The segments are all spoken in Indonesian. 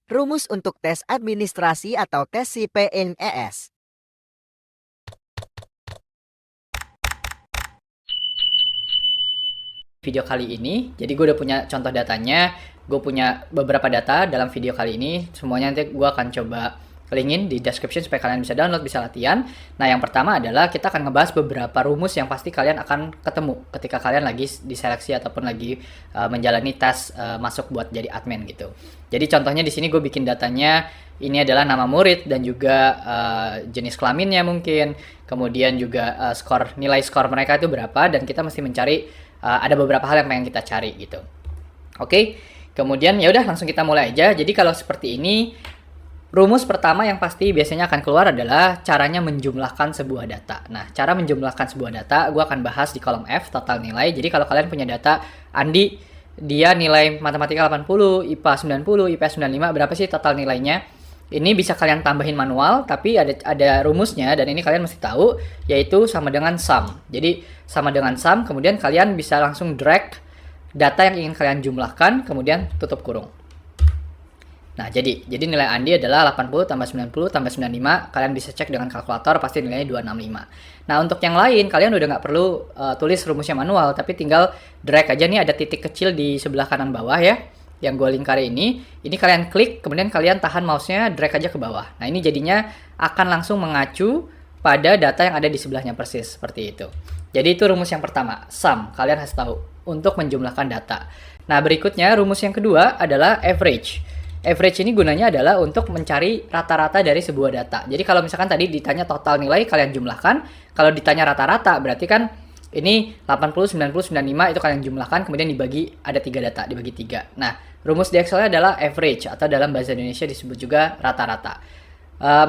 Rumus untuk tes administrasi atau tes CPNS. Video kali ini, jadi gue udah punya contoh datanya, gue punya beberapa data dalam video kali ini, semuanya nanti gue akan coba linkin di description supaya kalian bisa download, bisa latihan. Nah, yang pertama adalah kita akan ngebahas beberapa rumus yang pasti kalian akan ketemu ketika kalian lagi diseleksi ataupun lagi menjalani tes masuk buat jadi admin gitu. Jadi contohnya di sini gue bikin datanya, ini adalah nama murid dan juga jenis kelaminnya mungkin, kemudian juga nilai skor mereka itu berapa, dan kita mesti mencari ada beberapa hal yang pengen kita cari gitu. Oke, kemudian ya udah langsung kita mulai aja. Jadi kalau seperti ini, rumus pertama yang pasti biasanya akan keluar adalah caranya menjumlahkan sebuah data. Nah, cara menjumlahkan sebuah data, gue akan bahas di kolom F, total nilai. Jadi kalau kalian punya data, Andi, dia nilai matematika 80, IPA 90, IPS 95, berapa sih total nilainya? Ini bisa kalian tambahin manual, tapi ada rumusnya, dan ini kalian mesti tahu, yaitu sama dengan sum. Jadi, sama dengan sum, kemudian kalian bisa langsung drag data yang ingin kalian jumlahkan, kemudian tutup kurung. Nah, jadi nilai Andi adalah 80 tambah 90 tambah 95. Kalian bisa cek dengan kalkulator, pasti nilainya 265. Nah, untuk yang lain, kalian udah nggak perlu tulis rumusnya manual, tapi tinggal drag aja. Nih ada titik kecil di sebelah kanan bawah ya, yang gue lingkari ini kalian klik, kemudian kalian tahan mouse-nya, drag aja ke bawah. Nah, ini jadinya akan langsung mengacu pada data yang ada di sebelahnya persis, seperti itu. Jadi itu rumus yang pertama, sum, kalian harus tahu, untuk menjumlahkan data. Nah, berikutnya rumus yang kedua adalah average. Average ini gunanya adalah untuk mencari rata-rata dari sebuah data. Jadi kalau misalkan tadi ditanya total nilai, kalian jumlahkan. Kalau ditanya rata-rata, berarti kan ini 80, 90, 95 itu kalian jumlahkan, kemudian dibagi, ada 3 data, dibagi 3. Nah, rumus di Excel adalah average, atau dalam bahasa Indonesia disebut juga rata-rata.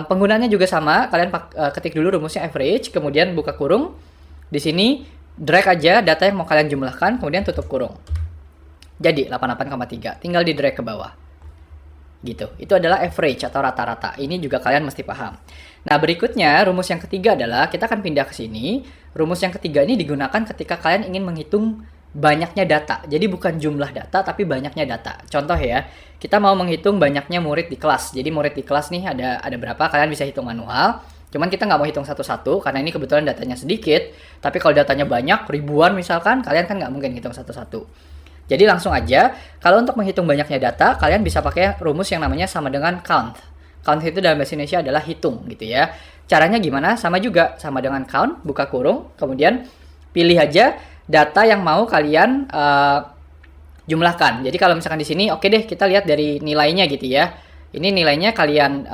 Penggunaannya juga sama, kalian ketik dulu rumusnya average, kemudian buka kurung. Di sini drag aja data yang mau kalian jumlahkan, kemudian tutup kurung. Jadi 88,3, tinggal di drag ke bawah. Gitu. Itu adalah average atau rata-rata. Ini juga kalian mesti paham. Nah, berikutnya rumus yang ketiga adalah kita akan pindah ke sini. Rumus yang ketiga ini digunakan ketika kalian ingin menghitung banyaknya data. Jadi bukan jumlah data tapi banyaknya data. Contoh ya, kita mau menghitung banyaknya murid di kelas. Jadi murid di kelas nih ada berapa? Kalian bisa hitung manual. Cuman kita nggak mau hitung satu-satu karena ini kebetulan datanya sedikit. Tapi kalau datanya banyak, ribuan misalkan, kalian kan nggak mungkin hitung satu-satu. Jadi langsung aja, kalau untuk menghitung banyaknya data, kalian bisa pakai rumus yang namanya sama dengan count. Count itu dalam bahasa Indonesia adalah hitung gitu ya. Caranya gimana? Sama juga, sama dengan count, buka kurung, kemudian pilih aja data yang mau kalian jumlahkan. Jadi kalau misalkan di sini, oke deh kita lihat dari nilainya gitu ya. Ini nilainya kalian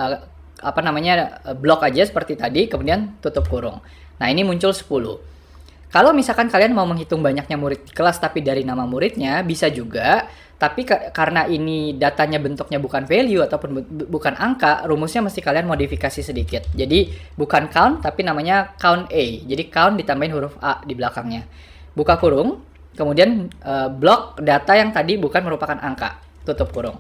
blok aja seperti tadi, kemudian tutup kurung. Nah, ini muncul 10. Kalau misalkan kalian mau menghitung banyaknya murid di kelas tapi dari nama muridnya, bisa juga. Tapi karena ini datanya bentuknya bukan value ataupun bukan angka, rumusnya mesti kalian modifikasi sedikit. Jadi bukan count tapi namanya count A. Jadi count ditambahin huruf A di belakangnya. Buka kurung, kemudian blok data yang tadi bukan merupakan angka. Tutup kurung.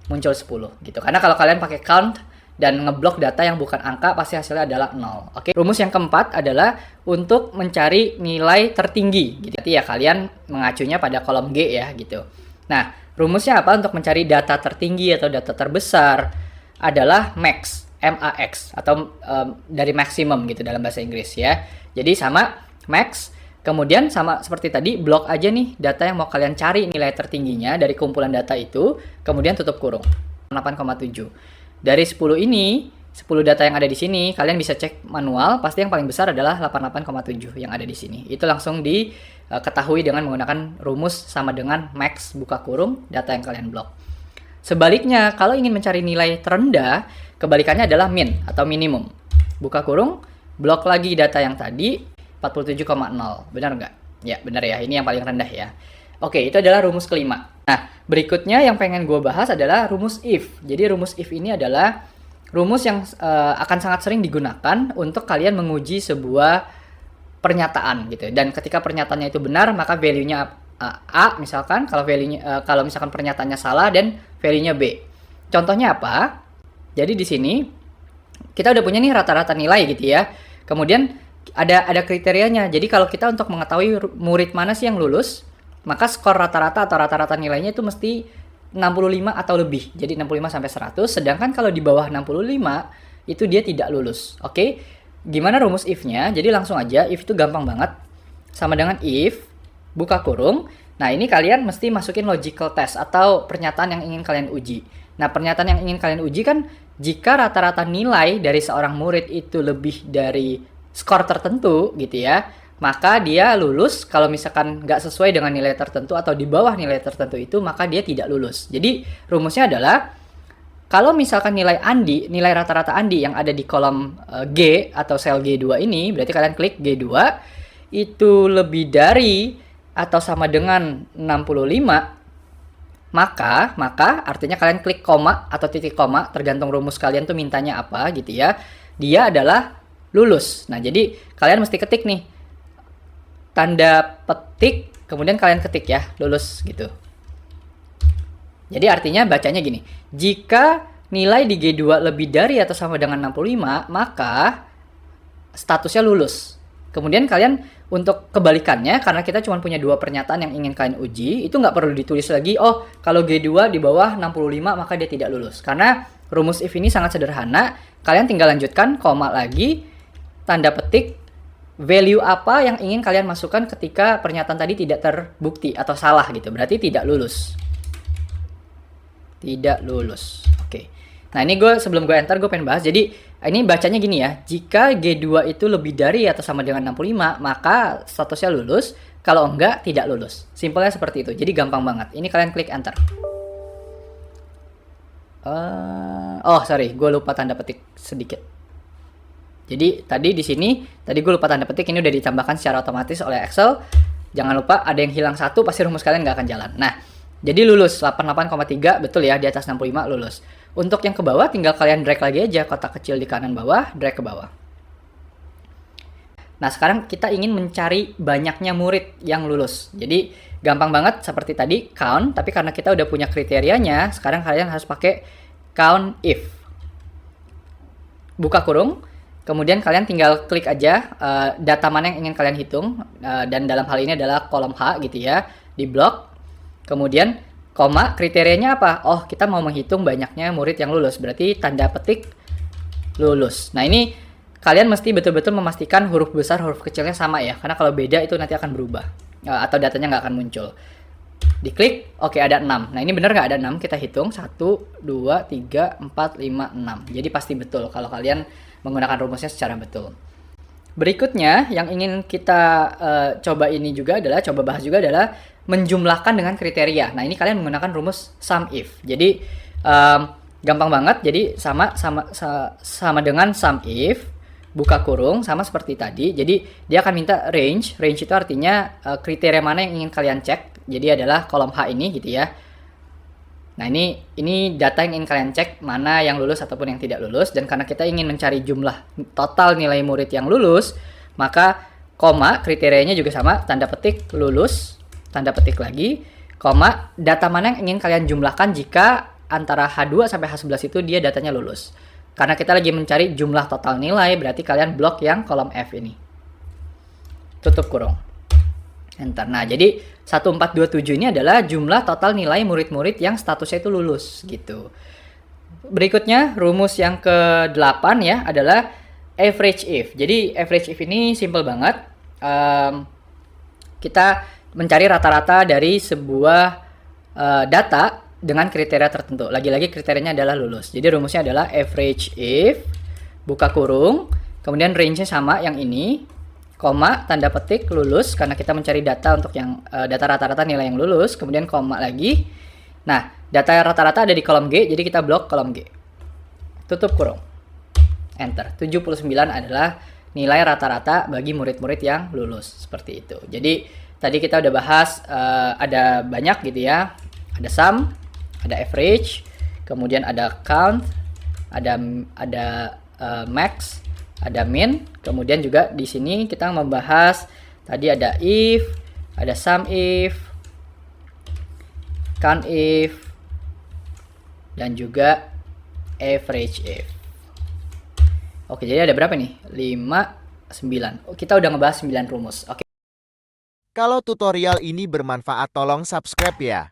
Muncul 10 gitu. Karena kalau kalian pakai count dan ngeblok data yang bukan angka, pasti hasilnya adalah 0. Oke. Rumus yang keempat adalah untuk mencari nilai tertinggi. Gitu. Jadi ya kalian mengacunya pada kolom G ya gitu. Nah, rumusnya apa untuk mencari data tertinggi atau data terbesar? Adalah max, M-A-X, atau dari maximum gitu dalam bahasa Inggris ya. Jadi sama max, kemudian sama seperti tadi, blok aja nih data yang mau kalian cari nilai tertingginya dari kumpulan data itu, kemudian tutup kurung. 8,7. Dari 10 ini, 10 data yang ada di sini, kalian bisa cek manual, pasti yang paling besar adalah 88,7 yang ada di sini. Itu langsung diketahui dengan menggunakan rumus sama dengan max, buka kurung, data yang kalian blok. Sebaliknya, kalau ingin mencari nilai terendah, kebalikannya adalah min atau minimum. Buka kurung, blok lagi data yang tadi, 47,0. Benar nggak? Ya, benar ya. Ini yang paling rendah ya. Oke, itu adalah rumus kelima. Nah, berikutnya yang pengen gue bahas adalah rumus if. Jadi rumus if ini adalah rumus yang akan sangat sering digunakan untuk kalian menguji sebuah pernyataan gitu. Dan ketika pernyataannya itu benar, maka value-nya A misalkan, kalau misalkan pernyataannya salah dan value-nya B. Contohnya apa? Jadi di sini kita udah punya nih rata-rata nilai gitu ya. Kemudian ada kriterianya. Jadi kalau kita untuk mengetahui murid mana sih yang lulus, maka skor rata-rata atau rata-rata nilainya itu mesti 65 atau lebih. Jadi 65 sampai 100, sedangkan kalau di bawah 65 itu dia tidak lulus. Oke. Gimana rumus if-nya? Jadi langsung aja, if itu gampang banget. Sama dengan if buka kurung. Nah, ini kalian mesti masukin logical test atau pernyataan yang ingin kalian uji. Nah, pernyataan yang ingin kalian uji kan jika rata-rata nilai dari seorang murid itu lebih dari skor tertentu gitu ya, maka dia lulus. Kalau misalkan nggak sesuai dengan nilai tertentu atau di bawah nilai tertentu itu, maka dia tidak lulus. Jadi rumusnya adalah kalau misalkan nilai Andi, nilai rata-rata Andi yang ada di kolom G atau sel G2 ini, berarti kalian klik G2, itu lebih dari atau sama dengan 65, maka artinya kalian klik koma atau titik koma, tergantung rumus kalian tuh mintanya apa gitu ya, dia adalah lulus. Nah, jadi kalian mesti ketik nih, tanda petik, kemudian kalian ketik ya, lulus gitu. Jadi artinya bacanya gini, jika nilai di G2 lebih dari atau sama dengan 65, maka statusnya lulus. Kemudian kalian untuk kebalikannya, karena kita cuma punya dua pernyataan yang ingin kalian uji, itu nggak perlu ditulis lagi, oh kalau G2 di bawah 65 maka dia tidak lulus. Karena rumus if ini sangat sederhana, kalian tinggal lanjutkan, koma lagi, tanda petik, value apa yang ingin kalian masukkan ketika pernyataan tadi tidak terbukti atau salah gitu, berarti tidak lulus. Tidak lulus. Oke. Nah, ini sebelum gue enter, gue pengen bahas. Jadi, ini bacanya gini ya. Jika G2 itu lebih dari atau sama dengan 65, maka statusnya lulus. Kalau enggak, tidak lulus. Simpelnya seperti itu. Jadi, gampang banget. Ini kalian klik enter. Sorry. Gue lupa tanda petik sedikit. Jadi, tadi di sini, tadi gue lupa tanda petik. Ini udah ditambahkan secara otomatis oleh Excel. Jangan lupa, ada yang hilang satu, pasti rumus kalian nggak akan jalan. Nah, jadi lulus 88,3, betul ya, di atas 65 lulus. Untuk yang ke bawah tinggal kalian drag lagi aja kotak kecil di kanan bawah, drag ke bawah. Nah, sekarang kita ingin mencari banyaknya murid yang lulus. Jadi gampang banget seperti tadi, count, tapi karena kita udah punya kriterianya, sekarang kalian harus pakai count if. Buka kurung, kemudian kalian tinggal klik aja data mana yang ingin kalian hitung, dan dalam hal ini adalah kolom H gitu ya, di blok. Kemudian, koma, kriterianya apa? Oh, kita mau menghitung banyaknya murid yang lulus. Berarti tanda petik lulus. Nah, ini kalian mesti betul-betul memastikan huruf besar, huruf kecilnya sama ya. Karena kalau beda itu nanti akan berubah. Atau datanya nggak akan muncul. Diklik, oke ada 6. Nah, ini benar nggak ada 6? Kita hitung. 1, 2, 3, 4, 5, 6. Jadi pasti betul kalau kalian menggunakan rumusnya secara betul. Berikutnya, yang ingin kita coba bahas juga adalah menjumlahkan dengan kriteria. Nah, ini kalian menggunakan rumus sum if. Jadi gampang banget. Jadi sama dengan sum if, buka kurung, sama seperti tadi. Jadi dia akan minta range. Range itu artinya kriteria mana yang ingin kalian cek. Jadi adalah kolom H ini gitu ya. Nah, ini data yang ingin kalian cek mana yang lulus ataupun yang tidak lulus. Dan karena kita ingin mencari jumlah total nilai murid yang lulus, maka koma kriterianya juga sama, tanda petik lulus, tanda petik lagi, koma, data mana yang ingin kalian jumlahkan jika antara H2 sampai H11 itu dia datanya lulus. Karena kita lagi mencari jumlah total nilai, berarti kalian blok yang kolom F ini. Tutup kurung. Enter. Nah, jadi 1427 ini adalah jumlah total nilai murid-murid yang statusnya itu lulus gitu. Berikutnya, rumus yang ke-8 ya adalah average if. Jadi, average if ini simple banget. Kita mencari rata-rata dari sebuah data dengan kriteria tertentu. Lagi-lagi kriterianya adalah lulus. Jadi rumusnya adalah average if, buka kurung, kemudian range-nya sama yang ini, koma, tanda petik lulus, karena kita mencari data untuk yang data rata-rata nilai yang lulus, kemudian koma lagi. Nah, data rata-rata ada di kolom G, jadi kita blok kolom G. Tutup kurung. Enter. 79 adalah nilai rata-rata bagi murid-murid yang lulus. Seperti itu. Jadi, tadi kita udah bahas ada banyak gitu ya. Ada sum, ada average, kemudian ada count, ada max, ada min. Kemudian juga di sini kita membahas tadi ada if, ada sum if, count if, dan juga average if. Oke, jadi ada berapa nih? 5, 9. Kita udah ngebahas 9 rumus. Oke. Kalau tutorial ini bermanfaat, tolong subscribe ya.